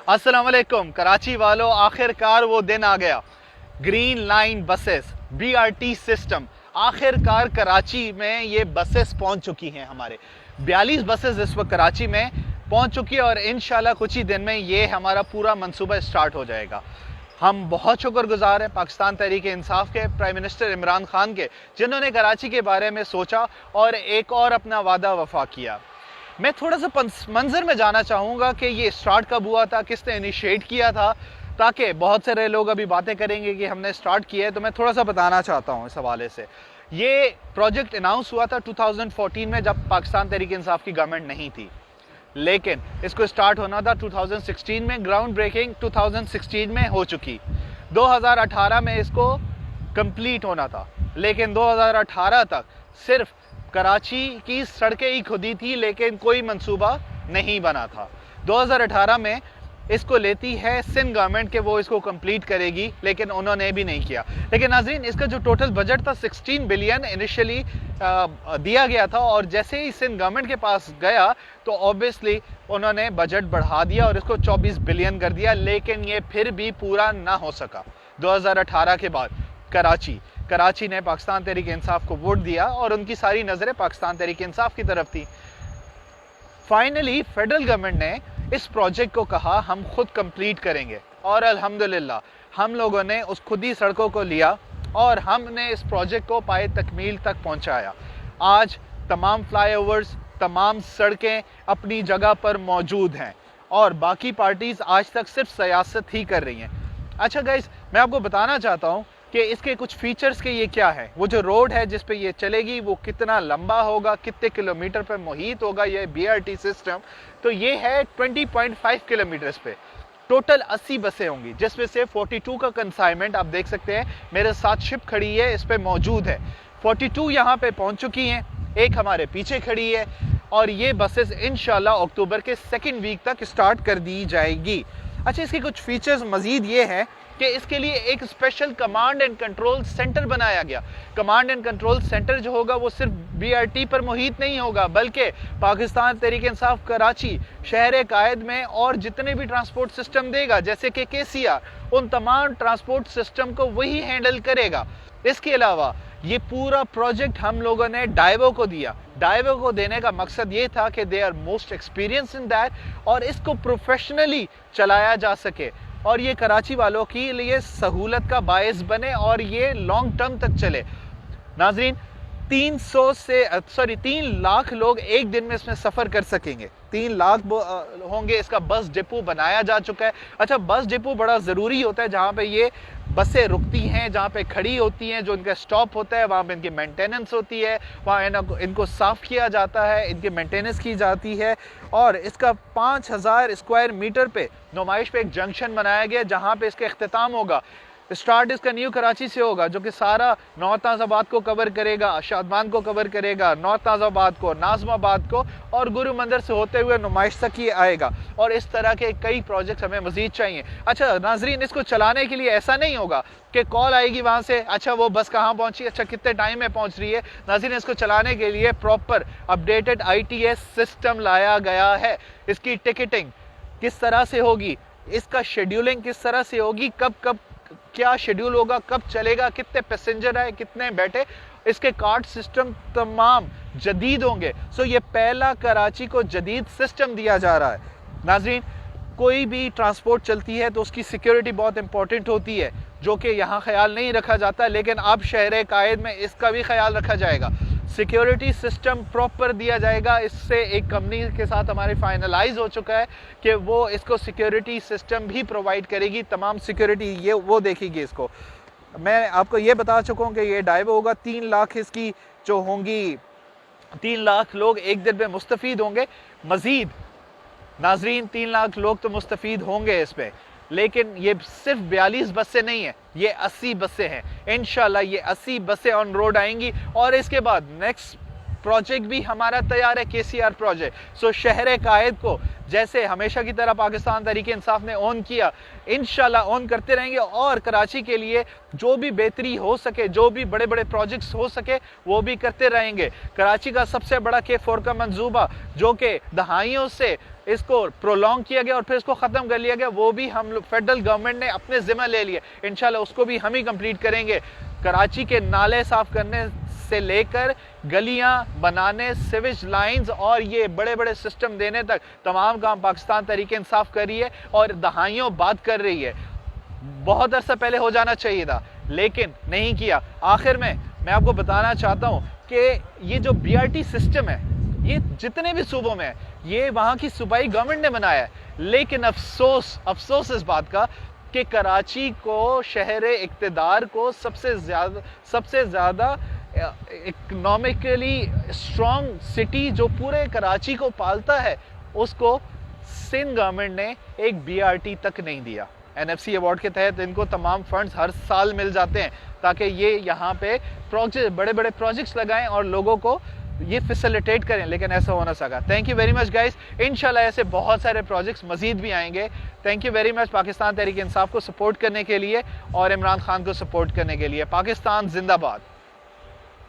अस्सलाम वालेकुम कराची वालों, आखिरकार वो दिन आ गया। Green line buses BRT system, आखिरकार कराची में ये बसेस पहुंच चुकी हैं। हमारे 42 बसेस इस वक्त कराची में पहुंच चुकी है और इंशाल्लाह कुछ ही दिन में ये हमारा पूरा मंसूबा स्टार्ट हो जाएगा। हम बहुत शुक्रगुजार हैं पाकिस्तान तहरीक इंसाफ के प्राइम मिनिस्टर इमरान खान के, जिन्होंने कराची के बारे में सोचा और एक और अपना वादा वफा किया। मैं थोड़ा सा मंजर में जाना चाहूँगा कि ये स्टार्ट कब हुआ था, किसने इनिशिएट किया था, ताकि बहुत सारे लोग अभी बातें करेंगे कि हमने स्टार्ट किया है। तो मैं थोड़ा सा बताना चाहता हूँ इस हवाले से। ये प्रोजेक्ट अनाउंस हुआ था 2014 में, जब पाकिस्तान तहरीक इंसाफ की गवर्नमेंट नहीं थी, लेकिन इसको स्टार्ट होना था 2016 में। ग्राउंड ब्रेकिंग 2016 में हो चुकी, 2018 में इसको कंप्लीट होना था, लेकिन 2018 तक सिर्फ कराची की सड़कें ही खुदी थी, लेकिन कोई मंसूबा नहीं बना था। 2018 में इसको लेती है सिंध गवर्नमेंट के वो इसको कंप्लीट करेगी, लेकिन उन्होंने भी नहीं किया। लेकिन नाज़रीन, इसका जो टोटल बजट था 16 बिलियन इनिशियली दिया गया था, और जैसे ही सिंध गवर्नमेंट के पास गया तो ऑब्वियसली उन्होंने बजट बढ़ा दिया और इसको 24 बिलियन कर दिया, लेकिन ये फिर भी पूरा ना हो सका। 2018 के बाद कराची ने पाकिस्तान तहरीक इंसाफ को वोट दिया और उनकी सारी नज़रें पाकिस्तान तहरीक इंसाफ की तरफ थी। फाइनली फेडरल गवर्नमेंट ने इस प्रोजेक्ट को कहा हम खुद कंप्लीट करेंगे, और अल्हम्दुलिल्लाह हम लोगों ने उस खुदी सड़कों को लिया और हमने इस प्रोजेक्ट को पाए तकमील तक पहुंचाया। आज तमाम फ्लाईओवर्स, तमाम सड़कें अपनी जगह पर मौजूद हैं और बाकी पार्टीज आज तक सिर्फ सियासत ही कर रही हैं। अच्छा गाइस, मैं आपको बताना चाहता हूँ कि इसके कुछ फीचर्स के ये क्या है। वो जो रोड है जिस पे ये चलेगी वो कितना लंबा होगा, कितने किलोमीटर पर मुहित होगा ये BRT सिस्टम, तो ये है 20.5 किलोमीटर पे। टोटल 80 बसें होंगी, जिसमें से 42 का कंसाइनमेंट आप देख सकते हैं मेरे साथ शिप खड़ी है इस पे मौजूद है। 42 यहाँ पे पहुंच चुकी हैं, एक हमारे पीछे खड़ी है, और ये बसेस इंशाल्लाह अक्टूबर के 2nd वीक तक स्टार्ट कर दी जाएगी। अच्छा, इसके कुछ फीचर्स मजीद ये है कि इसके लिए एक special command and control centre बनाया गया। कमांड एंड कंट्रोल सेंटर जो होगा वो सिर्फ BRT पर मुहित नहीं होगा, बल्कि पाकिस्तान तहरीक इंसाफ कराची शहर कायद में और जितने भी ट्रांसपोर्ट सिस्टम देगा, जैसे कि KCR, उन तमाम ट्रांसपोर्ट सिस्टम को वही हैंडल करेगा। इसके अलावा ये पूरा प्रोजेक्ट हम लोगों ने डाइवो को दिया। डाइवो को देने का मकसद ये था कि they are most experience in that, और इसको प्रोफेशनली चलाया जा सके और ये कराची वालों के लिए सहूलत का बायस बने और ये लॉन्ग टर्म तक चले। नाजरीन, 3 लाख लोग एक दिन में इसमें सफ़र कर सकेंगे। 3 लाख होंगे। इसका बस डिपो बनाया जा चुका है। अच्छा, बस डिपो बड़ा ज़रूरी होता है, जहाँ पे ये बसें रुकती हैं, जहाँ पे खड़ी होती हैं, जो इनका स्टॉप होता है वहाँ पे इनकी मेंटेनेंस होती है, वहाँ इनको साफ़ किया जाता है, इनकी मेंटेनेंस की जाती है। और इसका 5000 स्क्वायर मीटर पे नुमाइश पे एक जंक्शन बनाया गया, जहाँ पे इसका इख्तिताम होगा। स्टार्ट इसका न्यू कराची से होगा, जो कि सारा नॉर्थ नाज़ाबाद को कवर करेगा, शादमान को कवर करेगा, नॉर्थ नाज़ाबाद को, नाज़माबाद को, और गुरु मंदिर से होते हुए नुमाइश तक ही आएगा। और इस तरह के कई प्रोजेक्ट्स हमें मजीद चाहिए। अच्छा नाजरीन, इसको चलाने के लिए ऐसा नहीं होगा कि कॉल आएगी वहाँ से, अच्छा वो बस कहाँ पहुँची, अच्छा कितने टाइम में पहुँच रही है। नाजरीन, इसको चलाने के लिए प्रॉपर अपडेटेड ITS सिस्टम लाया गया है। इसकी टिकटिंग किस तरह से होगी, इसका शेड्यूलिंग किस तरह से होगी, कब कब क्या शेड्यूल होगा, कब चलेगा, कितने पैसेंजर आए, कितने बैठे, इसके कार्ड सिस्टम तमाम जदीद होंगे। सो ये पहला कराची को जदीद सिस्टम दिया जा रहा है। नाजरीन, कोई भी ट्रांसपोर्ट चलती है तो उसकी सिक्योरिटी बहुत इंपॉर्टेंट होती है, जो कि यहाँ ख्याल नहीं रखा जाता, लेकिन अब शहर कायद में इसका भी ख्याल रखा जाएगा। सिक्योरिटी सिस्टम प्रॉपर दिया जाएगा। इससे एक कंपनी के साथ हमारे फाइनलाइज हो चुका है कि वो इसको सिक्योरिटी सिस्टम भी प्रोवाइड करेगी, तमाम सिक्योरिटी ये वो देखेगी इसको। मैं आपको ये बता चुका हूँ कि ये डाइवो होगा। 3 लाख इसकी जो होंगी, 3 लाख लोग एक दिन में मुस्तफ़ीद होंगे। मजीद नाजरीन, 3 लाख लोग तो मुस्तफ़ीद होंगे इस पर, लेकिन ये सिर्फ 42 बसें नहीं है, ये 80 बसें हैं। इंशाल्लाह ये 80 बसें ऑन रोड आएंगी और इसके बाद नेक्स्ट प्रोजेक्ट भी हमारा तैयार है, KCR प्रोजेक्ट। सो शहर कायद को जैसे हमेशा की तरह पाकिस्तान तहरीक इंसाफ ने ऑन किया, इंशाल्लाह ऑन करते रहेंगे और कराची के लिए जो भी बेहतरी हो सके, जो भी बड़े बड़े प्रोजेक्ट्स हो सके वो भी करते रहेंगे। कराची का सबसे बड़ा K4 का मंसूबा जो कि दहाइयों से इसको प्रोलॉन्ग किया गया और फिर इसको ख़त्म कर लिया गया, वो भी हम लोग फेडरल गवर्नमेंट ने अपने ज़िम्मा ले लिया। इंशाल्लाह उसको भी हम ही कंप्लीट करेंगे। कराची के नाले साफ करने से लेकर गलियां बनाने, सिवेज लाइंस और ये बड़े बड़े सिस्टम देने तक तमाम काम पाकिस्तान तहरीक इंसाफ कर रही है और दहाइयों बाद कर रही है। बहुत अरसा पहले हो जाना चाहिए था लेकिन नहीं किया। आखिर में मैं आपको बताना चाहता हूं कि ये जो BRT सिस्टम है ये जितने भी सूबों में है ये वहां की सूबाई गवर्नमेंट ने बनाया है, लेकिन अफसोस इस बात का कि कराची को, शहर इक्तदार को सबसे ज़्यादा इकोनॉमिकली स्ट्रॉन्ग सिटी जो पूरे कराची को पालता है, उसको सिंध गवर्नमेंट ने एक BRT तक नहीं दिया। NFC अवार्ड के तहत इनको तमाम फंड्स हर साल मिल जाते हैं ताकि ये यहाँ पे प्रोजेक्ट, बड़े बड़े प्रोजेक्ट्स लगाएं और लोगों को ये फैसिलिटेट करें, लेकिन ऐसा हो ना सका। Thank you very much guys, इंशाल्लाह ऐसे बहुत सारे प्रोजेक्ट्स मजीद भी आएंगे। Thank you very much Pakistan Tehreek Insaf को सपोर्ट करने के लिए और इमरान खान को सपोर्ट करने के लिए। पाकिस्तान जिंदाबाद।